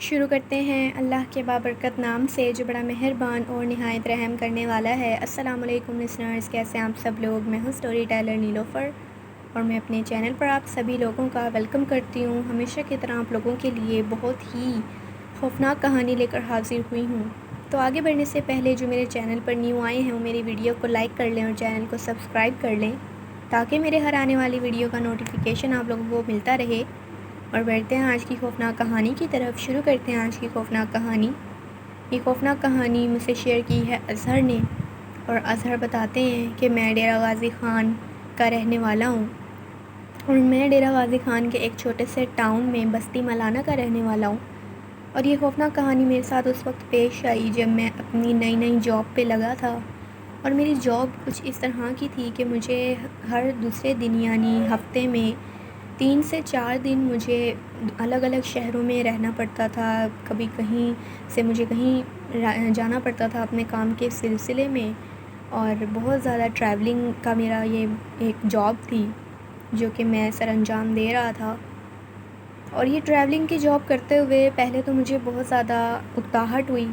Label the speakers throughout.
Speaker 1: شروع کرتے ہیں اللہ کے بابرکت نام سے جو بڑا مہربان اور نہایت رحم کرنے والا ہے۔ السلام علیکم لسنرز، کیسے ہیں آپ سب لوگ؟ میں ہوں سٹوری ٹیلر نیلوفر اور میں اپنے چینل پر آپ سبھی لوگوں کا ویلکم کرتی ہوں۔ ہمیشہ کی طرح آپ لوگوں کے لیے بہت ہی خوفناک کہانی لے کر حاضر ہوئی ہوں۔ تو آگے بڑھنے سے پہلے جو میرے چینل پر نیو آئے ہیں وہ میری ویڈیو کو لائک کر لیں اور چینل کو سبسکرائب کر لیں تاکہ میرے ہر آنے والی ویڈیو کا نوٹیفیکیشن آپ لوگوں کو ملتا رہے۔ اور بڑھتے ہیں آج کی خوفناک کہانی کی طرف۔ شروع کرتے ہیں آج کی خوفناک کہانی۔ یہ خوفناک کہانی مجھ سے شیئر کی ہے اظہر نے، اور اظہر بتاتے ہیں کہ میں ڈیرہ غازی خان کا رہنے والا ہوں، اور میں ڈیرہ غازی خان کے ایک چھوٹے سے ٹاؤن میں بستی ملانہ کا رہنے والا ہوں۔ اور یہ خوفناک کہانی میرے ساتھ اس وقت پیش آئی جب میں اپنی نئی جاب پہ لگا تھا، اور میری جاب کچھ اس طرح کی تھی کہ مجھے ہر دوسرے دن یعنی ہفتے میں 3 سے 4 دن مجھے الگ الگ شہروں میں رہنا پڑتا تھا۔ کبھی کہیں سے مجھے کہیں جانا پڑتا تھا اپنے کام کے سلسلے میں، اور بہت زیادہ ٹریولنگ کا میرا یہ ایک جاب تھی جو کہ میں سر انجام دے رہا تھا۔ اور یہ ٹریولنگ کی جاب کرتے ہوئے پہلے تو مجھے بہت زیادہ اکتاہٹ ہوئی،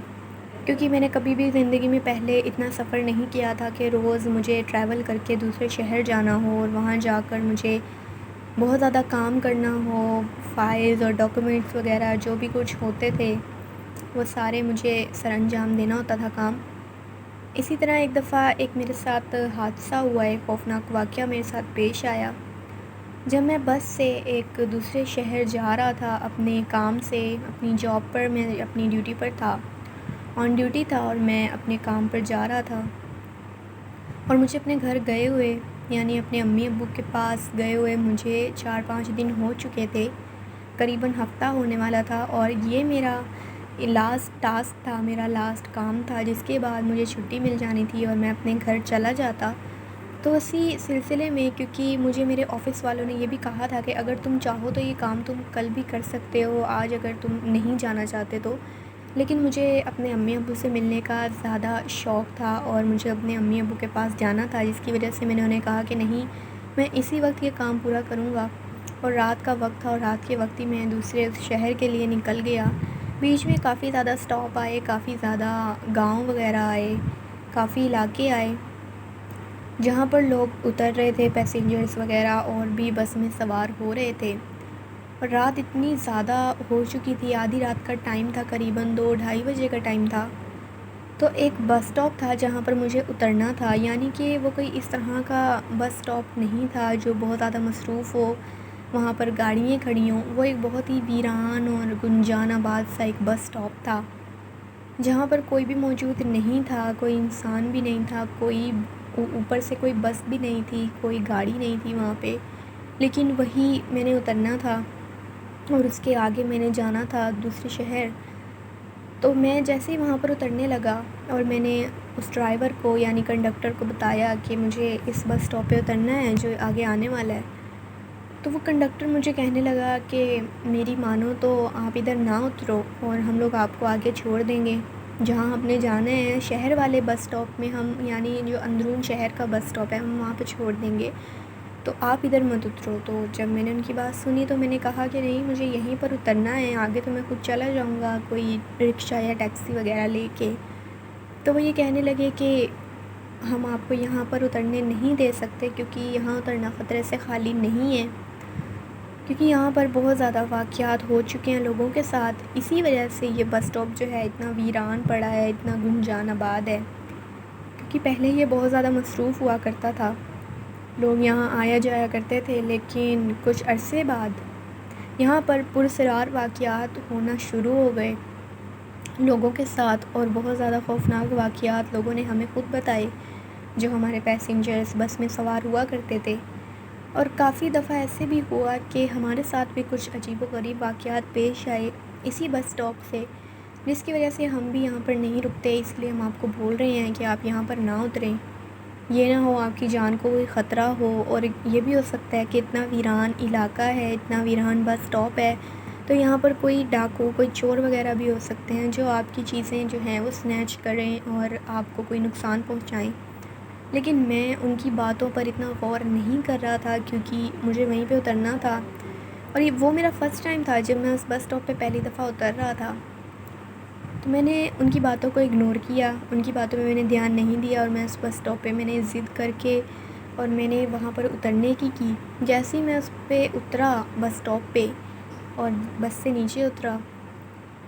Speaker 1: کیونکہ میں نے کبھی بھی زندگی میں پہلے اتنا سفر نہیں کیا تھا کہ روز مجھے ٹریول کر کے دوسرے شہر جانا ہو اور وہاں جا کر مجھے بہت زیادہ کام کرنا ہو، فائلز اور ڈاکومنٹس وغیرہ جو بھی کچھ ہوتے تھے وہ سارے مجھے سر انجام دینا ہوتا تھا کام۔ اسی طرح ایک دفعہ ایک میرے ساتھ حادثہ ہوا، ایک خوفناک واقعہ میرے ساتھ پیش آیا جب میں بس سے ایک دوسرے شہر جا رہا تھا اپنے کام سے۔ اپنی جاب پر میں اپنی ڈیوٹی پر تھا، آن ڈیوٹی تھا، اور میں اپنے کام پر جا رہا تھا، اور مجھے اپنے گھر گئے ہوئے یعنی اپنے امی ابو کے پاس گئے ہوئے مجھے 4-5 دن ہو چکے تھے، قریباً ہفتہ ہونے والا تھا، اور یہ میرا لاسٹ ٹاسک تھا، میرا لاسٹ کام تھا جس کے بعد مجھے چھٹی مل جانی تھی اور میں اپنے گھر چلا جاتا۔ تو اسی سلسلے میں کیونکہ مجھے میرے آفس والوں نے یہ بھی کہا تھا کہ اگر تم چاہو تو یہ کام تم کل بھی کر سکتے ہو، آج اگر تم نہیں جانا چاہتے تو، لیکن مجھے اپنے امی ابو سے ملنے کا زیادہ شوق تھا اور مجھے اپنے امی ابو کے پاس جانا تھا، جس کی وجہ سے میں نے انہیں کہا کہ نہیں، میں اسی وقت یہ کام پورا کروں گا۔ اور رات کا وقت تھا اور رات کے وقت ہی میں دوسرے شہر کے لیے نکل گیا۔ بیچ میں کافی زیادہ سٹاپ آئے، کافی زیادہ گاؤں وغیرہ آئے، کافی علاقے آئے جہاں پر لوگ اتر رہے تھے، پیسنجرز وغیرہ اور بھی بس میں سوار ہو رہے تھے، اور رات اتنی زیادہ ہو چکی تھی، آدھی رات کا ٹائم تھا، قریباً 2-2:30 بجے کا ٹائم تھا۔ تو ایک بس سٹاپ تھا جہاں پر مجھے اترنا تھا، یعنی کہ وہ کوئی اس طرح کا بس سٹاپ نہیں تھا جو بہت زیادہ مصروف ہو، وہاں پر گاڑیاں کھڑی ہوں، وہ ایک بہت ہی ویران اور گنجان آباد سا ایک بس سٹاپ تھا جہاں پر کوئی بھی موجود نہیں تھا، کوئی انسان بھی نہیں تھا، کوئی اوپر سے کوئی بس بھی نہیں تھی، کوئی گاڑی نہیں تھی وہاں پہ، لیکن وہی میں نے اترنا تھا اور اس کے آگے میں نے جانا تھا دوسرے شہر۔ تو میں جیسے ہی وہاں پر اترنے لگا اور میں نے اس ڈرائیور کو یعنی کنڈکٹر کو بتایا کہ مجھے اس بس سٹاپ پہ اترنا ہے جو آگے آنے والا ہے، تو وہ کنڈکٹر مجھے کہنے لگا کہ میری مانو تو آپ ادھر نہ اترو اور ہم لوگ آپ کو آگے چھوڑ دیں گے، جہاں ہم نے جانا ہے شہر والے بس سٹاپ میں، ہم یعنی جو اندرون شہر کا بس سٹاپ ہے ہم وہاں پہ چھوڑ دیں گے، تو آپ ادھر مت اترو۔ تو جب میں نے ان کی بات سنی تو میں نے کہا کہ نہیں، مجھے یہیں پر اترنا ہے، آگے تو میں خود چلا جاؤں گا کوئی رکشہ یا ٹیکسی وغیرہ لے کے۔ تو وہ یہ کہنے لگے کہ ہم آپ کو یہاں پر اترنے نہیں دے سکتے کیونکہ یہاں اترنا خطرے سے خالی نہیں ہے، کیونکہ یہاں پر بہت زیادہ واقعات ہو چکے ہیں لوگوں کے ساتھ، اسی وجہ سے یہ بس سٹاپ جو ہے اتنا ویران پڑا ہے، اتنا گنجان آباد ہے، کیونکہ پہلے یہ بہت زیادہ مصروف ہوا کرتا تھا، لوگ یہاں آیا جایا کرتے تھے، لیکن کچھ عرصے بعد یہاں پر پراسرار واقعات ہونا شروع ہو گئے لوگوں کے ساتھ، اور بہت زیادہ خوفناک واقعات لوگوں نے ہمیں خود بتائے جو ہمارے پیسنجرز بس میں سوار ہوا کرتے تھے۔ اور کافی دفعہ ایسے بھی ہوا کہ ہمارے ساتھ بھی کچھ عجیب و غریب واقعات پیش آئے اسی بس سٹاپ سے، جس کی وجہ سے ہم بھی یہاں پر نہیں رکتے، اس لیے ہم آپ کو بول رہے ہیں کہ آپ یہاں پر نہ اتریں، یہ نہ ہو آپ کی جان کو کوئی خطرہ ہو، اور یہ بھی ہو سکتا ہے کہ اتنا ویران علاقہ ہے، اتنا ویران بس سٹاپ ہے، تو یہاں پر کوئی ڈاکو، کوئی چور وغیرہ بھی ہو سکتے ہیں جو آپ کی چیزیں جو ہیں وہ سنیچ کریں اور آپ کو کوئی نقصان پہنچائیں۔ لیکن میں ان کی باتوں پر اتنا غور نہیں کر رہا تھا کیونکہ مجھے وہیں پہ اترنا تھا، اور یہ وہ میرا فرسٹ ٹائم تھا جب میں اس بس اسٹاپ پہ پہلی دفعہ اتر رہا تھا. تو میں نے ان کی باتوں کو اگنور کیا، ان کی باتوں میں نے دھیان نہیں دیا، اور میں اس بس اسٹاپ پہ میں نے ضد کر کے اور میں نے وہاں پر اترنے کی. جیسے ہی میں اس پہ اترا بس اسٹاپ پہ اور بس سے نیچے اترا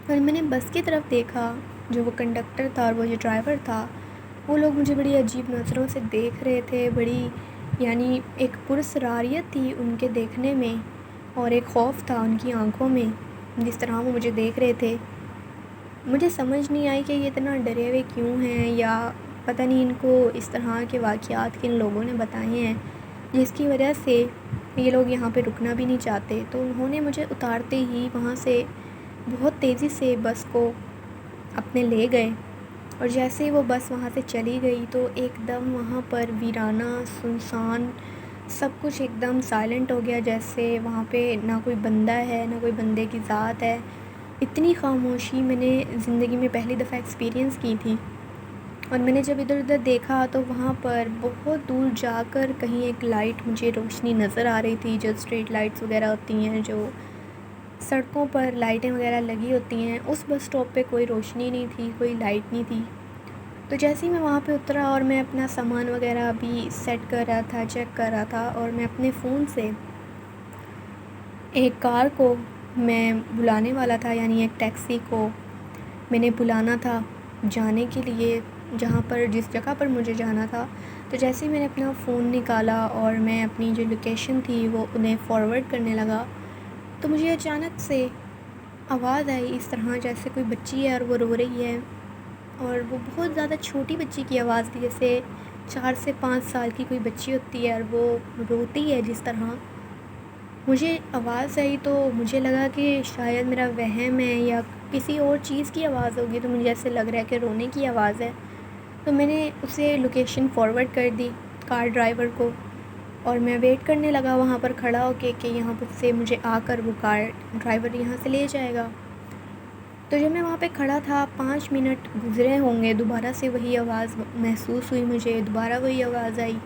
Speaker 1: اور میں نے بس کی طرف دیکھا، جو وہ کنڈکٹر تھا اور وہ جو ڈرائیور تھا، وہ لوگ مجھے بڑی عجیب نظروں سے دیکھ رہے تھے. بڑی یعنی ایک پراسراریت تھی ان کے دیکھنے میں، اور ایک خوف تھا ان کی آنکھوں میں جس طرح وہ مجھے دیکھ رہے تھے. مجھے سمجھ نہیں آئی کہ یہ اتنا ڈرے ہوئے کیوں ہیں، یا پتہ نہیں ان کو اس طرح کے واقعات کن لوگوں نے بتائے ہیں جس کی وجہ سے یہ لوگ یہاں پہ رکنا بھی نہیں چاہتے. تو انہوں نے مجھے اتارتے ہی وہاں سے بہت تیزی سے بس کو اپنے لے گئے، اور جیسے وہ بس وہاں سے چلی گئی تو ایک دم وہاں پر ویرانہ، سنسان، سب کچھ ایک دم سائلنٹ ہو گیا، جیسے وہاں پہ نہ کوئی بندہ ہے نہ کوئی بندے کی ذات ہے. اتنی خاموشی میں نے زندگی میں پہلی دفعہ ایکسپیرینس کی تھی. اور میں نے جب ادھر ادھر دیکھا تو وہاں پر بہت دور جا کر کہیں ایک لائٹ مجھے روشنی نظر آ رہی تھی، جو اسٹریٹ لائٹس وغیرہ ہوتی ہیں، جو سڑکوں پر لائٹیں وغیرہ لگی ہوتی ہیں. اس بس اسٹاپ پہ کوئی روشنی نہیں تھی، کوئی لائٹ نہیں تھی. تو جیسے ہی میں وہاں پہ اترا اور میں اپنا سامان وغیرہ بھی سیٹ کر رہا تھا، چیک کر رہا تھا، اور میں اپنے فون سے ایک کار کو میں بلانے والا تھا، یعنی ایک ٹیکسی کو میں نے بلانا تھا جانے کے لیے جس جگہ پر مجھے جانا تھا. تو جیسے ہی میں نے اپنا فون نکالا اور میں اپنی جو لوکیشن تھی وہ انہیں فارورڈ کرنے لگا، تو مجھے اچانک سے آواز آئی اس طرح جیسے کوئی بچی ہے اور وہ رو رہی ہے، اور وہ بہت زیادہ چھوٹی بچی کی آواز تھی، جیسے 4 سے 5 سال کی کوئی بچی ہوتی ہے اور وہ روتی ہے جس طرح. مجھے آواز آئی تو مجھے لگا کہ شاید میرا وہم ہے یا کسی اور چیز کی آواز ہوگی، تو مجھے ایسے لگ رہا ہے کہ رونے کی آواز ہے. تو میں نے اسے لوکیشن فارورڈ کر دی کار ڈرائیور کو، اور میں ویٹ کرنے لگا وہاں پر کھڑا ہو کے کہ یہاں پر سے مجھے آ کر وہ کار ڈرائیور یہاں سے لے جائے گا. تو جب میں وہاں پہ کھڑا تھا 5 منٹ گزرے ہوں گے، دوبارہ سے وہی آواز محسوس ہوئی، مجھے دوبارہ وہی آواز آئی،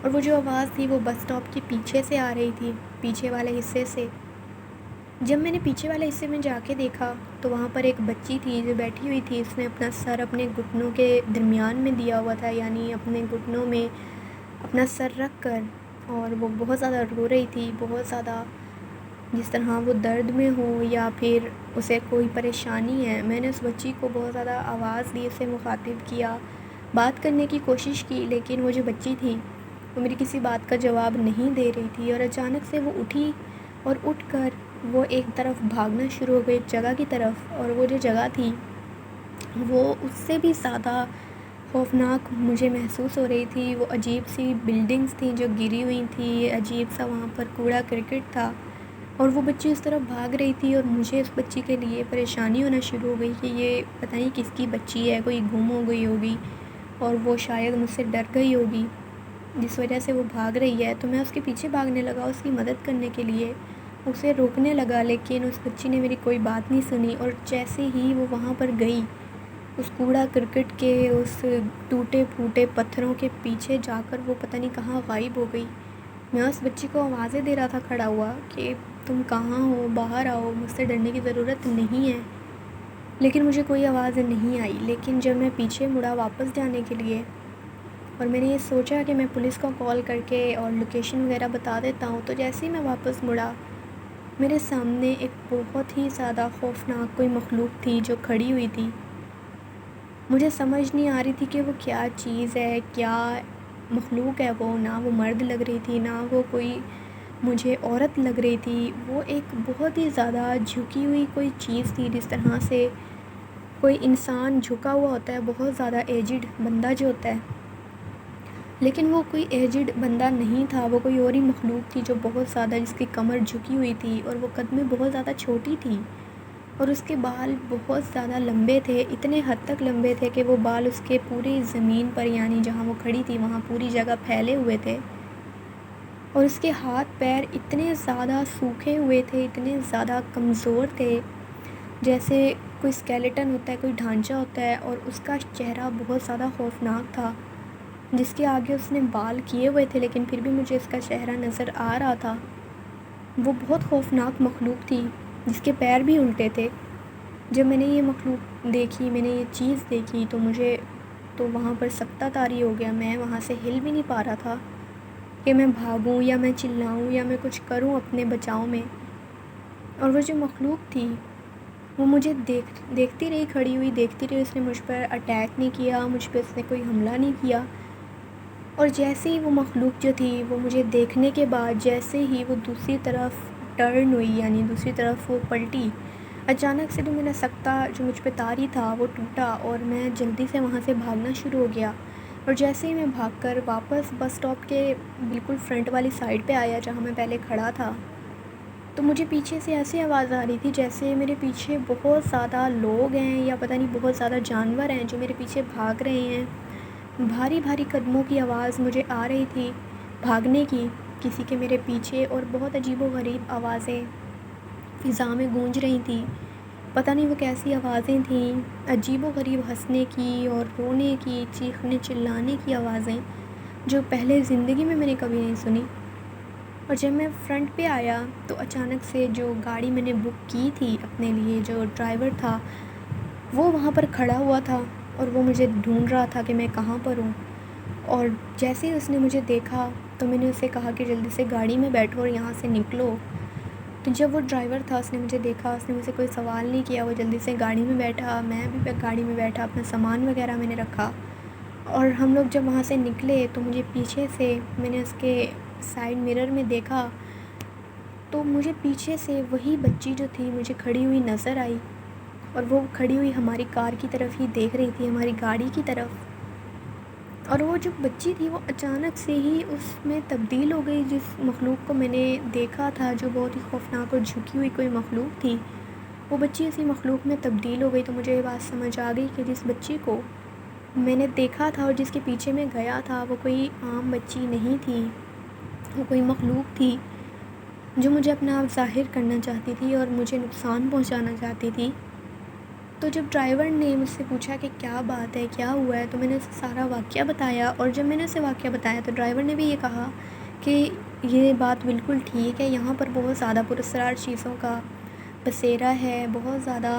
Speaker 1: اور وہ جو آواز تھی وہ بس اسٹاپ کے پیچھے سے آ رہی تھی، پیچھے والے حصے سے. جب میں نے پیچھے والے حصے میں جا کے دیکھا تو وہاں پر ایک بچی تھی جو بیٹھی ہوئی تھی، اس نے اپنا سر اپنے گھٹنوں کے درمیان میں دیا ہوا تھا، یعنی اپنے گھٹنوں میں اپنا سر رکھ کر، اور وہ بہت زیادہ رو رہی تھی، بہت زیادہ جس طرح وہ درد میں ہو یا پھر اسے کوئی پریشانی ہے. میں نے اس بچی کو بہت زیادہ آواز دی، اسے مخاطب کیا، بات کرنے کی کوشش کی، لیکن وہ جو بچی تھی وہ میری کسی بات کا جواب نہیں دے رہی تھی. اور اچانک سے وہ اٹھی اور اٹھ کر وہ ایک طرف بھاگنا شروع ہو گئی، ایک جگہ کی طرف، اور وہ جو جگہ تھی وہ اس سے بھی زیادہ خوفناک مجھے محسوس ہو رہی تھی. وہ عجیب سی بلڈنگز تھیں جو گری ہوئی تھیں، عجیب سا وہاں پر کوڑا کرکٹ تھا، اور وہ بچی اس طرف بھاگ رہی تھی. اور مجھے اس بچی کے لیے پریشانی ہونا شروع ہو گئی کہ یہ پتہ نہیں کس کی بچی ہے، کوئی گم ہو گئی ہوگی اور وہ شاید مجھ سے ڈر گئی ہوگی جس وجہ سے وہ بھاگ رہی ہے. تو میں اس کے پیچھے بھاگنے لگا اس کی مدد کرنے کے لیے، اسے روکنے لگا، لیکن اس بچی نے میری کوئی بات نہیں سنی. اور جیسے ہی وہ وہاں پر گئی، اس کوڑا کرکٹ کے اس ٹوٹے پھوٹے پتھروں کے پیچھے جا کر وہ پتہ نہیں کہاں غائب ہو گئی. میں اس بچی کو آوازیں دے رہا تھا کھڑا ہوا کہ تم کہاں ہو، باہر آؤ، مجھ سے ڈرنے کی ضرورت نہیں ہے، لیکن مجھے کوئی آواز نہیں آئی. لیکن جب میں پیچھے مڑا واپس جانے کے لیے اور میں نے یہ سوچا کہ میں پولیس کو کال کر کے اور لوکیشن وغیرہ بتا دیتا ہوں، تو جیسے ہی میں واپس مڑا میرے سامنے ایک بہت ہی زیادہ خوفناک کوئی مخلوق تھی جو کھڑی ہوئی تھی. مجھے سمجھ نہیں آ رہی تھی کہ وہ کیا چیز ہے، کیا مخلوق ہے. وہ نہ وہ مرد لگ رہی تھی، نہ وہ کوئی مجھے عورت لگ رہی تھی. وہ ایک بہت ہی زیادہ جھکی ہوئی کوئی چیز تھی، جس طرح سے کوئی انسان جھکا ہوا ہوتا ہے، بہت زیادہ ایجڈ بندہ جو ہوتا ہے، لیکن وہ کوئی ایجڈ بندہ نہیں تھا. وہ کوئی اور ہی مخلوق تھی جو بہت زیادہ، جس کی کمر جھکی ہوئی تھی اور وہ قد میں بہت زیادہ چھوٹی تھی، اور اس کے بال بہت زیادہ لمبے تھے، اتنے حد تک لمبے تھے کہ وہ بال اس کے پوری زمین پر، یعنی جہاں وہ کھڑی تھی وہاں پوری جگہ پھیلے ہوئے تھے. اور اس کے ہاتھ پیر اتنے زیادہ سوکھے ہوئے تھے، اتنے زیادہ کمزور تھے، جیسے کوئی اسکیلیٹن ہوتا ہے، کوئی ڈھانچہ ہوتا ہے. اور اس کا چہرہ بہت زیادہ خوفناک تھا، جس کے آگے اس نے بال کیے ہوئے تھے، لیکن پھر بھی مجھے اس کا چہرہ نظر آ رہا تھا. وہ بہت خوفناک مخلوق تھی جس کے پیر بھی الٹے تھے۔ جب میں نے یہ مخلوق دیکھی، میں نے یہ چیز دیکھی تو مجھے تو وہاں پر سکتہ طاری ہو گیا۔ میں وہاں سے ہل بھی نہیں پا رہا تھا کہ میں بھاگوں یا میں چلاؤں یا میں کچھ کروں اپنے بچاؤ میں۔ اور وہ جو مخلوق تھی وہ مجھے دیکھتی رہی، کھڑی ہوئی دیکھتی رہی۔ اس نے مجھ پر اٹیک نہیں کیا، مجھ پہ اس نے کوئی حملہ نہیں کیا۔ اور جیسے ہی وہ مخلوق جو تھی وہ مجھے دیکھنے کے بعد جیسے ہی وہ دوسری طرف ٹرن ہوئی، یعنی دوسری طرف وہ پلٹی، اچانک سے جو میرا سکتہ جو مجھ پہ طاری تھا وہ ٹوٹا اور میں جلدی سے وہاں سے بھاگنا شروع ہو گیا۔ اور جیسے ہی میں بھاگ کر واپس بس اسٹاپ کے بالکل فرنٹ والی سائڈ پہ آیا جہاں میں پہلے کھڑا تھا، تو مجھے پیچھے سے ایسی آواز آ رہی تھی جیسے میرے پیچھے بہت زیادہ لوگ ہیں یا پتہ نہیں بہت زیادہ جانور ہیں جو میرے پیچھے بھاگ رہے ہیں۔ بھاری بھاری قدموں کی آواز مجھے آ رہی تھی بھاگنے کی، کسی کے میرے پیچھے، اور بہت عجیب و غریب آوازیں فضا میں گونج رہی تھیں۔ پتہ نہیں وہ کیسی آوازیں تھیں، عجیب و غریب ہنسنے کی اور رونے کی، چیخنے چلانے کی آوازیں جو پہلے زندگی میں نے کبھی نہیں سنی۔ اور جب میں فرنٹ پہ آیا تو اچانک سے جو گاڑی میں نے بک کی تھی اپنے لیے، جو ڈرائیور تھا وہ وہاں پر کھڑا ہوا تھا اور وہ مجھے ڈھونڈ رہا تھا کہ میں کہاں پر ہوں۔ اور جیسے ہی اس نے مجھے دیکھا تو میں نے اسے کہا کہ جلدی سے گاڑی میں بیٹھو اور یہاں سے نکلو۔ تو جب وہ ڈرائیور تھا اس نے مجھے دیکھا، اس نے مجھ سے کوئی سوال نہیں کیا، وہ جلدی سے گاڑی میں بیٹھا، میں بھی گاڑی میں بیٹھا، اپنا سامان وغیرہ میں نے رکھا۔ اور ہم لوگ جب وہاں سے نکلے تو مجھے پیچھے سے میں نے اس کے سائڈ مرر میں دیکھا تو مجھے پیچھے سے وہی بچی جو تھی مجھے کھڑی ہوئی نظر آئی، اور وہ کھڑی ہوئی ہماری کار کی طرف ہی دیکھ رہی تھی، ہماری گاڑی کی طرف۔ اور وہ جو بچی تھی وہ اچانک سے ہی اس میں تبدیل ہو گئی، جس مخلوق کو میں نے دیکھا تھا جو بہت ہی خوفناک اور جھکی ہوئی کوئی مخلوق تھی، وہ بچی اسی مخلوق میں تبدیل ہو گئی۔ تو مجھے یہ بات سمجھ آ گئی کہ جس بچی کو میں نے دیکھا تھا اور جس کے پیچھے میں گیا تھا وہ کوئی عام بچی نہیں تھی، وہ کوئی مخلوق تھی جو مجھے اپنا آپ ظاہر کرنا چاہتی تھی اور مجھے نقصان پہنچانا چاہتی تھی۔ تو جب ڈرائیور نے مجھ سے پوچھا کہ کیا بات ہے، کیا ہوا ہے، تو میں نے اسے سارا واقعہ بتایا۔ اور جب میں نے اسے واقعہ بتایا تو ڈرائیور نے بھی یہ کہا کہ یہ بات بالکل ٹھیک ہے، یہاں پر بہت زیادہ پراسرار چیزوں کا بسیرا ہے، بہت زیادہ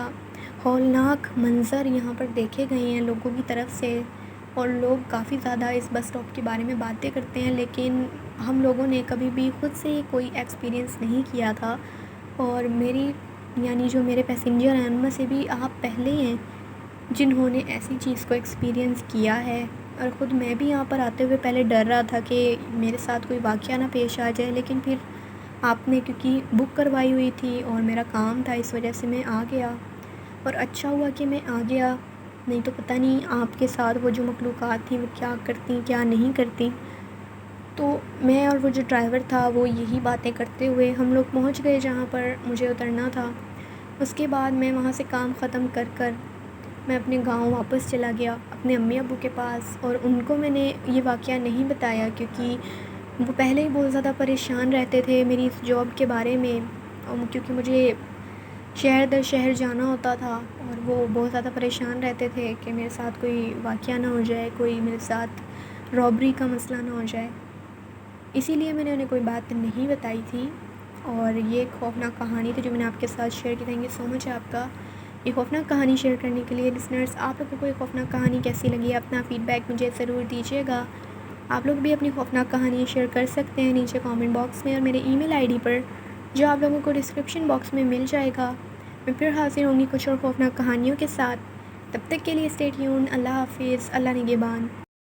Speaker 1: ہولناک منظر یہاں پر دیکھے گئے ہیں لوگوں کی طرف سے، اور لوگ کافی زیادہ اس بس اسٹاپ کے بارے میں باتیں کرتے ہیں، لیکن ہم لوگوں نے کبھی بھی خود سے کوئی ایکسپیرینس نہیں کیا تھا۔ اور میری یعنی جو میرے پیسنجر ہیں ان میں سے بھی آپ پہلے ہیں جنہوں نے ایسی چیز کو ایکسپیرینس کیا ہے۔ اور خود میں بھی یہاں پر آتے ہوئے پہلے ڈر رہا تھا کہ میرے ساتھ کوئی واقعہ نہ پیش آ جائے، لیکن پھر آپ نے کیونکہ بک کروائی ہوئی تھی اور میرا کام تھا اس وجہ سے میں آ گیا، اور اچھا ہوا کہ میں آ گیا، نہیں تو پتہ نہیں آپ کے ساتھ وہ جو مخلوقات تھیں وہ کیا کرتی کیا نہیں کرتی۔ تو میں اور وہ جو ڈرائیور تھا وہ یہی باتیں کرتے ہوئے ہم لوگ پہنچ گئے جہاں پر مجھے اترنا تھا۔ اس کے بعد میں وہاں سے کام ختم کر میں اپنے گاؤں واپس چلا گیا، اپنے امی ابو کے پاس، اور ان کو میں نے یہ واقعہ نہیں بتایا کیونکہ وہ پہلے ہی بہت زیادہ پریشان رہتے تھے میری اس جاب کے بارے میں، کیونکہ مجھے شہر در شہر جانا ہوتا تھا، اور وہ بہت زیادہ پریشان رہتے تھے کہ میرے ساتھ کوئی واقعہ نہ ہو جائے، کوئی میرے ساتھ رابری کا مسئلہ نہ ہو جائے، اسی لیے میں نے انہیں کوئی بات نہیں بتائی تھی۔ اور یہ ایک خوفناک کہانی تھی جو میں نے آپ کے ساتھ شیئر کی۔ تھینک یو سو مچ آپ کا یہ خوفناک کہانی شیئر کرنے کے لیے۔ لسنرز، آپ لوگوں کو یہ خوفناک کہانی کیسی لگی، اپنا فیڈ بیک مجھے ضرور دیجیے گا۔ آپ لوگ بھی اپنی خوفناک کہانی شیئر کر سکتے ہیں نیچے کامنٹ باکس میں، اور میرے ای میل آئی ڈی پر جو آپ لوگوں کو ڈسکرپشن باکس میں مل جائے گا۔ میں پھر حاضر ہوں گی کچھ اور خوفناک کہانیوں کے ساتھ، تب تک کے لیے اسٹے ٹیونڈ۔ اللہ حافظ، اللہ نگہبان۔